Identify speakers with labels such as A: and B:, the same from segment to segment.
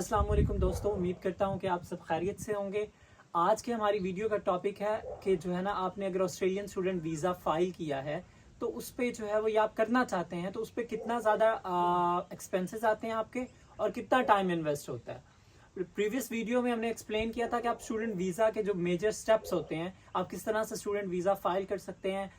A: अस्सलाम वालेकुम दोस्तों, उम्मीद करता हूँ कि आप सब खैरियत से होंगे। आज की हमारी वीडियो का टॉपिक है कि जो है ना, आपने अगर ऑस्ट्रेलियन स्टूडेंट वीज़ा फ़ाइल किया है तो उस पर जो है वो ये आप करना चाहते हैं तो उस पर कितना ज़्यादा एक्सपेंसेस आते हैं आपके और कितना टाइम इन्वेस्ट होता है। प्रीवियस वीडियो में हमने एक्सप्लेन किया था कि आप स्टूडेंट वीज़ा के जो मेजर स्टेप्स होते हैं, आप किस तरह से स्टूडेंट वीज़ा फ़ाइल कर सकते हैं,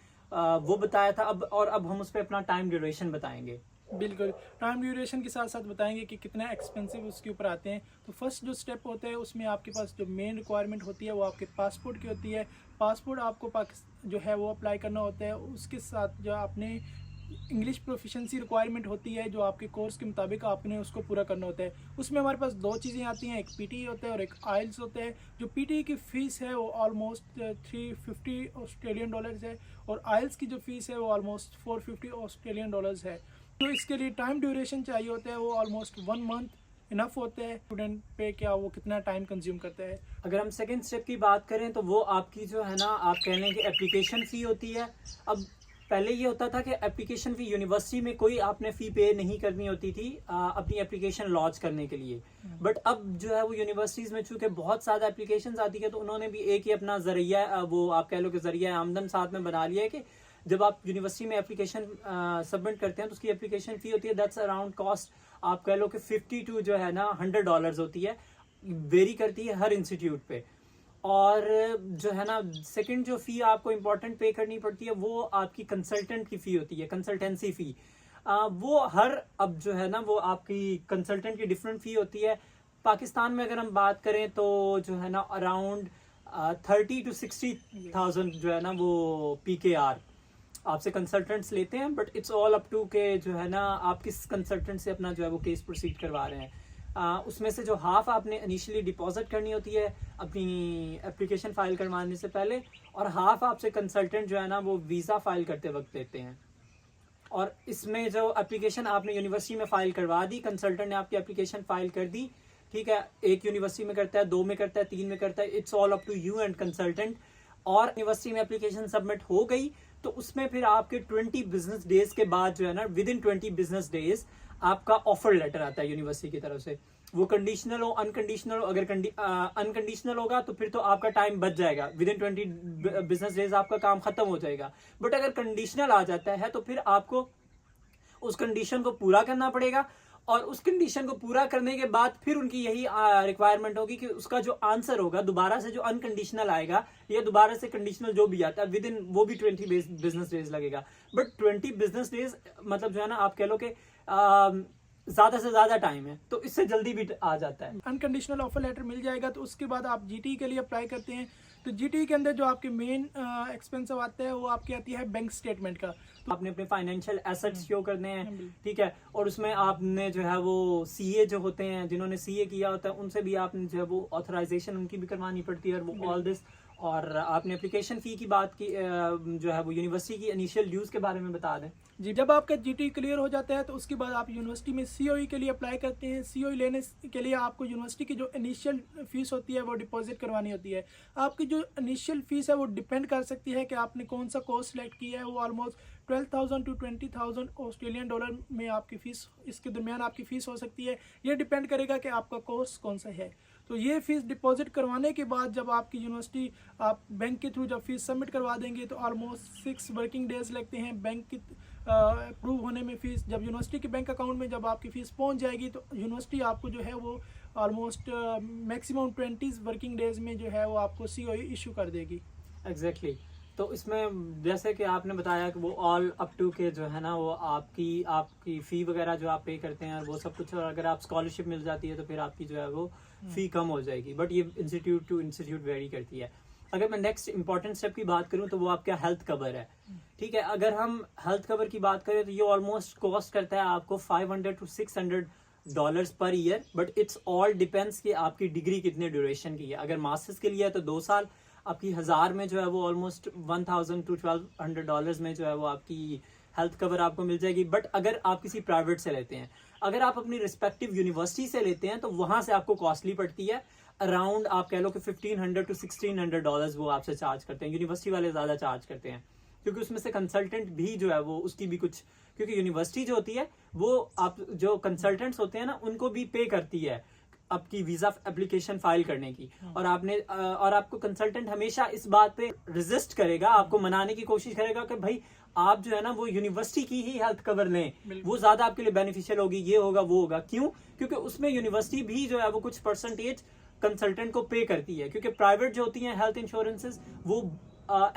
A: वो बताया था। अब हम उस पर अपना टाइम ड्यूरेशन बताएंगे।
B: बिल्कुल। टाइम ड्यूरेशन के साथ साथ बताएंगे कि कितना एक्सपेंसिव उसके ऊपर आते हैं। तो फर्स्ट जो स्टेप होता है उसमें आपके पास जो मेन रिक्वायरमेंट होती है वो आपके पासपोर्ट की होती है। पासपोर्ट आपको पाकिस्तान जो है वो अप्लाई करना होता है। उसके साथ जो आपने इंग्लिश प्रोफिशेंसी रिक्वायरमेंट होती है, जो आपके कोर्स के मुताबिक आपने उसको पूरा करना होता है। उसमें हमारे पास दो चीज़ें आती हैं, एक पीटी होता है और एक आइल्स होता है। जो पीटी की फ़ीस है वो ऑलमोस्ट 350 ऑस्ट्रेलियन डॉलर्स है और आइल्स की जो फ़ीस है वो ऑलमोस्ट 450 ऑस्ट्रेलियन डॉलर्स है। तो इसके लिए टाइम ड्यूरेशन चाहिए होता है, वो ऑलमोस्ट 1 मंथ इनफ होता है स्टूडेंट पे। क्या वो कितना टाइम कंज्यूम करता है।
A: अगर हम सेकेंड स्टेप की बात करें तो वो आपकी जो है ना, आप कह लें कि एप्लीकेशन फ़ी होती है। अब पहले ये होता था कि एप्लीकेशन फ़ी यूनिवर्सिटी में कोई आपने फ़ी पे नहीं करनी होती थी अपनी एप्लीकेशन लॉन्च करने के लिए। बट अब जो है वो यूनिवर्सिटीज़ में चूँकि बहुत ज़्यादा एप्लीकेशन आती है तो उन्होंने भी एक ही अपना ज़रिया, वो आप कह लो कि ज़रिया आमदन साथ में बना लिया है कि जब आप यूनिवर्सिटी में एप्लीकेशन सबमिट करते हैं तो उसकी एप्लीकेशन फ़ी होती है, दैट्स अराउंड कॉस्ट आप कह लो कि 50 टू जो है ना $100 होती है। वेरी करती है हर इंस्टीट्यूट पे। और जो है ना, सेकंड जो फी आपको इम्पोर्टेंट पे करनी पड़ती है वो आपकी कंसल्टेंट की फी होती है, कंसल्टेंसी फी। वो हर, अब जो है ना, वो आपकी कंसल्टेंट की डिफरेंट फी होती है। पाकिस्तान में अगर हम बात करें तो जो है ना अराउंड 30 to 60,000 जो है ना वो PKR आपसे कंसल्टेंट्स लेते हैं। But it's all up to के जो है ना, आप किस कंसल्टेंट से अपना जो है वो केस प्रोसीड करवा रहे हैं। उसमें से जो हाफ आपने इनिशियली डिपॉजिट करनी होती है अपनी एप्लीकेशन फाइल करवाने से पहले, और हाफ आपसे कंसल्टेंट जो है ना वो वीज़ा फाइल करते वक्त देते हैं। और इसमें जो एप्लीकेशन आपने यूनिवर्सिटी में फाइल करवा दी, कंसल्टेंट ने आपकी एप्लीकेशन फाइल कर दी, ठीक है, एक यूनिवर्सिटी में करता है, 2 में करता है, 3 में करता है, it's all up to you and consultant. और यूनिवर्सिटी में एप्लीकेशन सबमिट हो गई तो उसमें फिर आपके 20 बिजनेस डेज के बाद जो है ना, विद इन 20 बिजनेस डेज आपका ऑफर लेटर आता है यूनिवर्सिटी की तरफ से। वो कंडीशनल हो, अनकंडीशनल हो। अगर अनकंडीशनल होगा तो फिर तो आपका टाइम बच जाएगा, विद इन 20 बिजनेस डेज आपका काम खत्म हो जाएगा। बट अगर कंडीशनल आ जाता है तो फिर आपको उस कंडीशन को पूरा करना पड़ेगा, और उस कंडीशन को पूरा करने के बाद फिर उनकी यही रिक्वायरमेंट होगी कि उसका जो आंसर होगा दोबारा से, जो अनकंडीशनल आएगा या दोबारा से कंडीशनल जो भी आता है, विद इन वो भी 20 बिजनेस डेज लगेगा। बट 20 बिजनेस डेज मतलब जो है ना, आप कह लो कि ज्यादा से ज्यादा टाइम है, तो इससे जल्दी भी आ जाता है।
B: अनकंडीशनल ऑफर लेटर मिल जाएगा तो उसके बाद आप जीटी के लिए अप्लाई करते हैं। तो जीटी के अंदर जो आपके मेन एक्सपेंसिव आता है वो आपकी आती है बैंक स्टेटमेंट का। तो
A: आपने अपने फाइनेंशियल एसेट्स शो करने हैं, ठीक है, और उसमें आपने जो है वो सीए जो होते हैं, जिन्होंने सीए किया होता है, उनसे भी आपने जो है वो ऑथराइजेशन उनकी भी करवानी पड़ती है, और वो ऑल दिस। और आपने एप्लीकेशन फी की बात की, जो है वो यूनिवर्सिटी की इनिशियल ड्यूज के बारे में बता दें।
B: जी, जब आपका जीटी क्लियर हो जाता है तो उसके बाद आप यूनिवर्सिटी में सीओई के लिए अप्लाई करते हैं। सीओई लेने के लिए आपको यूनिवर्सिटी की जो इनिशियल फीस होती है वो डिपॉजिट करवानी होती है। आपकी जो इनिशियल फीस है वो डिपेंड कर सकती है कि आपने कौन सा कोर्स सेलेक्ट किया है। वो ऑलमोस्ट 12,000 टू 20,000 ऑस्ट्रेलियन डॉलर में आपकी फ़ीस, इसके दरमियान आपकी फ़ीस हो सकती है। ये डिपेंड करेगा कि आपका कोर्स कौन सा है। तो ये फ़ीस डिपॉजिट करवाने के बाद जब आपकी यूनिवर्सिटी, आप बैंक के थ्रू जब फीस सबमिट करवा देंगे तो ऑलमोस्ट 6 वर्किंग डेज लगते हैं बैंक की अप्रूव होने में। फ़ीस जब यूनिवर्सिटी के बैंक अकाउंट में जब आपकी फ़ीस पहुंच जाएगी तो यूनिवर्सिटी आपको जो है वो ऑलमोस्ट मैक्सिमम 20 वर्किंग डेज में जो है वो आपको सीओई इशू कर देगी।
A: एग्जैक्टली तो इसमें जैसे कि आपने बताया कि वो ऑल अप टू के जो है ना, वो आपकी फ़ी वगैरह जो आप पे करते हैं और वो सब कुछ, और अगर आप स्कॉलरशिप मिल जाती है तो फिर आपकी जो है वो फ़ी कम हो जाएगी। बट ये इंस्टीट्यूट टू इंस्टीट्यूट वेरी करती है। अगर मैं नेक्स्ट इंपॉर्टेंट स्टेप की बात करूं तो वो आपका हेल्थ कवर है, ठीक है। अगर हम हेल्थ कवर की बात करें तो ये ऑलमोस्ट कॉस्ट करता है आपको $500 to $600 per year. But it's all depends कि आपकी डिग्री कितने ड्यूरेशन की है। अगर मास्टर्स के लिए है तो 2 साल, आपकी 1000 में जो है वो ऑलमोस्ट $1,000 to $1,200 में जो है वो आपकी हेल्थ कवर आपको मिल जाएगी। बट अगर आप किसी प्राइवेट से लेते हैं, अगर आप अपनी रिस्पेक्टिव यूनिवर्सिटी से लेते हैं तो वहां से आपको कॉस्टली पड़ती है। अराउंड आप कह लो कि $1,500 to $1,600 वो आपसे चार्ज करते हैं। यूनिवर्सिटी वाले ज्यादा चार्ज करते हैं क्योंकि उसमें से कंसल्टेंट भी जो है वो उसकी भी कुछ, क्योंकि यूनिवर्सिटी जो होती है वो आप जो कंसल्टेंट्स होते हैं ना उनको भी पे करती है आपकी वीजा एप्लीकेशन फाइल करने की, और आपको कंसल्टेंट हमेशा इस बात पे रेजिस्ट करेगा, आपको मनाने की कोशिश करेगा कि भाई आप जो है ना वो यूनिवर्सिटी की ही हेल्थ कवर लें, वो ज्यादा आपके लिए बेनिफिशियल होगी, ये होगा वो होगा। क्यों? क्योंकि उसमें यूनिवर्सिटी भी जो है वो कुछ परसेंटेज कंसल्टेंट को पे करती है, क्योंकि प्राइवेट जो होती हैं हेल्थ इंश्योरेंसेज वो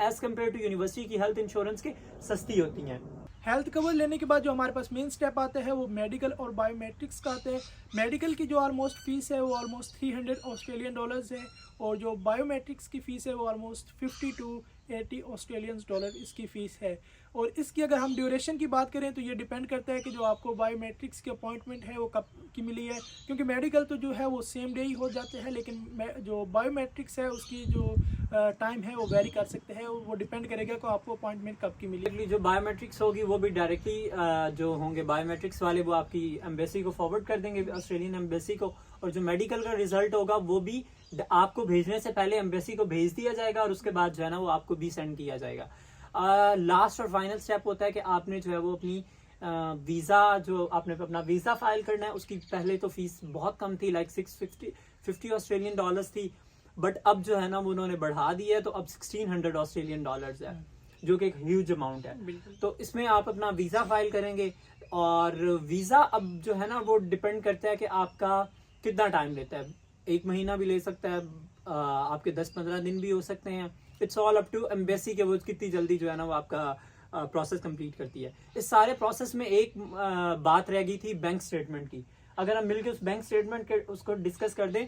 A: एज कम्पेयर टू यूनिवर्सिटी की हेल्थ इंश्योरेंस के सस्ती होती हैं।
B: हेल्थ कवर लेने के बाद जो हमारे पास मेन स्टेप आता है वो मेडिकल और बायोमेट्रिक्स का आता है। मेडिकल की जो ऑलमोस्ट फीस है वो ऑलमोस्ट $300 है, और जो बायोमेट्रिक्स की फ़ीस है वो ऑलमोस्ट 50 to 80 ऑस्ट्रेलियन डॉलर इसकी फ़ीस है। और इसकी अगर हम ड्यूरेशन की बात करें तो ये डिपेंड करता है कि जो आपको बायोमेट्रिक्स की अपॉइंटमेंट है वो कब की मिली है, क्योंकि मेडिकल तो जो है वो सेम डे ही हो जाते हैं, लेकिन जो बायोमेट्रिक्स है उसकी जो टाइम है वो वेरी कर सकते हैं, वो डिपेंड करेगा कि आपको अपॉइंटमेंट कब की मिली।
A: जो बायोमेट्रिक्स होगी वो भी डायरेक्टली जो होंगे बायोमेट्रिक्स वाले वो आपकी एम्बेसी को फॉरवर्ड कर देंगे, ऑस्ट्रेलियन एम्बेसी को, और जो मेडिकल का रिजल्ट होगा वो भी आपको भेजने से पहले एम्बेसी को भेज दिया जाएगा, और उसके बाद जो है ना वो आपको भी सेंड किया जाएगा। लास्ट और फाइनल स्टेप होता है कि आपने जो है वो अपनी वीज़ा जो आपने अपना वीज़ा फाइल करना है, उसकी पहले तो फीस बहुत कम थी, लाइक 650 ऑस्ट्रेलियन डॉलर्स थी, बट अब जो है ना वो उन्होंने बढ़ा दी है, तो अब 1600 ऑस्ट्रेलियन डॉलर्स है, जो कि एक ह्यूज अमाउंट है। तो इसमें आप अपना वीज़ा फाइल करेंगे, और वीज़ा अब जो है ना वो डिपेंड करता है कि आपका कितना टाइम लेता है, 1 महीना भी ले सकता है, आपके 10-15 दिन भी हो सकते हैं। It's all up to embassy के वो कितनी जल्दी जो है ना वो आपका प्रोसेस कंप्लीट करती है। इस सारे प्रोसेस में एक बात रह गई थी बैंक स्टेटमेंट की। अगर हम मिलकर उस बैंक स्टेटमेंट के उसको डिस्कस कर दें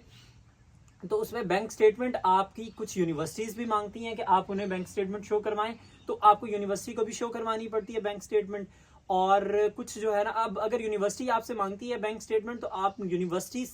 A: तो उसमें बैंक स्टेटमेंट आपकी कुछ यूनिवर्सिटीज भी मांगती हैं कि आप उन्हें बैंक स्टेटमेंट शो करवाएं, तो आपको यूनिवर्सिटी को भी शो करवानी पड़ती है बैंक स्टेटमेंट। और कुछ जो है ना, अब अगर यूनिवर्सिटी आपसे मांगती है बैंक स्टेटमेंट तो आप यूनिवर्सिटी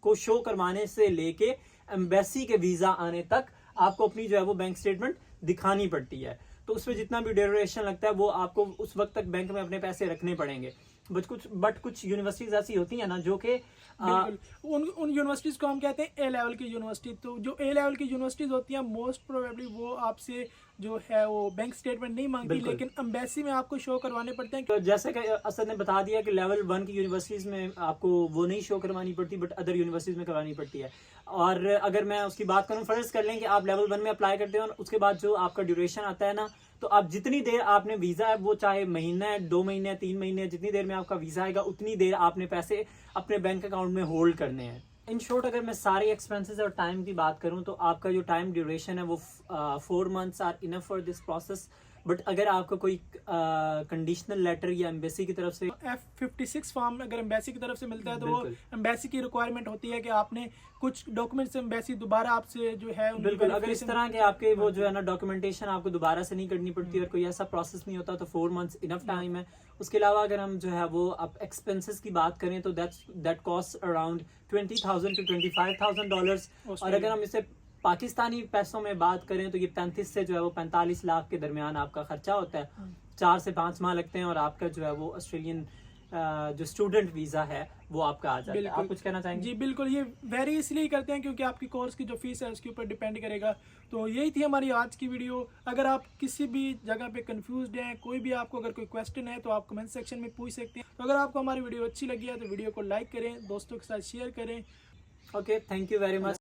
A: को शो करवाने से लेके एम्बेसी के वीजा आने तक आपको अपनी जो है वो बैंक स्टेटमेंट दिखानी पड़ती है। तो उसमें जितना भी ड्यूरेशन लगता है वो आपको उस वक्त तक बैंक में अपने पैसे रखने पड़ेंगे। बट कुछ यूनिवर्सिटीज ऐसी होती है ना जो कि
B: उन यूनिवर्सिटीज को हम कहते हैं ए लेवल की यूनिवर्सिटी। तो जो ए लेवल की यूनिवर्सिटीज होती हैं मोस्ट प्रोबेबली वो आपसे जो है वो बैंक स्टेटमेंट नहीं मांगती, लेकिन एम्बेसी में आपको शो करवाने पड़ते हैं।
A: तो जैसे कि असद ने बता दिया कि लेवल 1 की यूनिवर्सिटीज में आपको वो नहीं शो करवानी पड़ती, बट अदर यूनिवर्सिटीज में करवानी पड़ती है। और अगर मैं उसकी बात करूं, फर्ज कर लें कि आप लेवल 1 में अप्लाई करते हो, उसके बाद जो आपका ड्यूरेशन आता है ना, तो आप जितनी देर आपने वीजा है, वो चाहे महीना है, 2 महीने, 3 महीने, जितनी देर में आपका वीजा आएगा उतनी देर आपने पैसे अपने बैंक अकाउंट में होल्ड करने हैं। इन शॉर्ट अगर मैं सारे एक्सपेंसेस और टाइम की बात करूं तो आपका जो टाइम ड्यूरेशन है वो 4 months are enough for this process. But अगर आपको कोई कंडीशनल लेटर या एम्बेसी की तरफ से
B: F56 फॉर्म अगर एम्बेसी की तरफ से मिलता है तो वो एम्बेसी की रिक्वायरमेंट होती है कि आपने कुछ डॉक्यूमेंट्स एम्बेसी दोबारा आपसे जो है
A: बिल्कुल, अगर इस तरह के आपके वो जो है ना डॉक्यूमेंटेशन आपको दोबारा से नहीं करनी पड़ती और कोई ऐसा प्रोसेस नहीं होता तो 4 मंथ्स इनफ टाइम है। उसके अलावा अगर हम जो है वो अब एक्सपेंसेस की बात करें तो दैट कॉस्ट अराउंड $20,000 to $25,000। और अगर हम इसे पाकिस्तानी पैसों में बात करें तो ये 35 से जो है वो 45 लाख के दरमियान आपका खर्चा होता है। 4 से 5 माह लगते हैं और आपका जो है वो ऑस्ट्रेलियन जो स्टूडेंट वीजा है वो आपका आ जाता है। आप कुछ कहना चाहेंगे?
B: जी बिल्कुल, ये वेरी इसलिए करते हैं क्योंकि आपकी कोर्स की जो फीस है उसके ऊपर डिपेंड करेगा। तो यही थी हमारी आज की वीडियो। अगर आप किसी भी जगह पे कंफ्यूज्ड हैं, कोई भी आपको अगर कोई क्वेश्चन है तो आप कमेंट सेक्शन में पूछ सकते हैं। तो अगर आपको हमारी वीडियो अच्छी लगी है तो वीडियो को लाइक करें, दोस्तों के साथ शेयर करें।
A: Okay, thank you very much.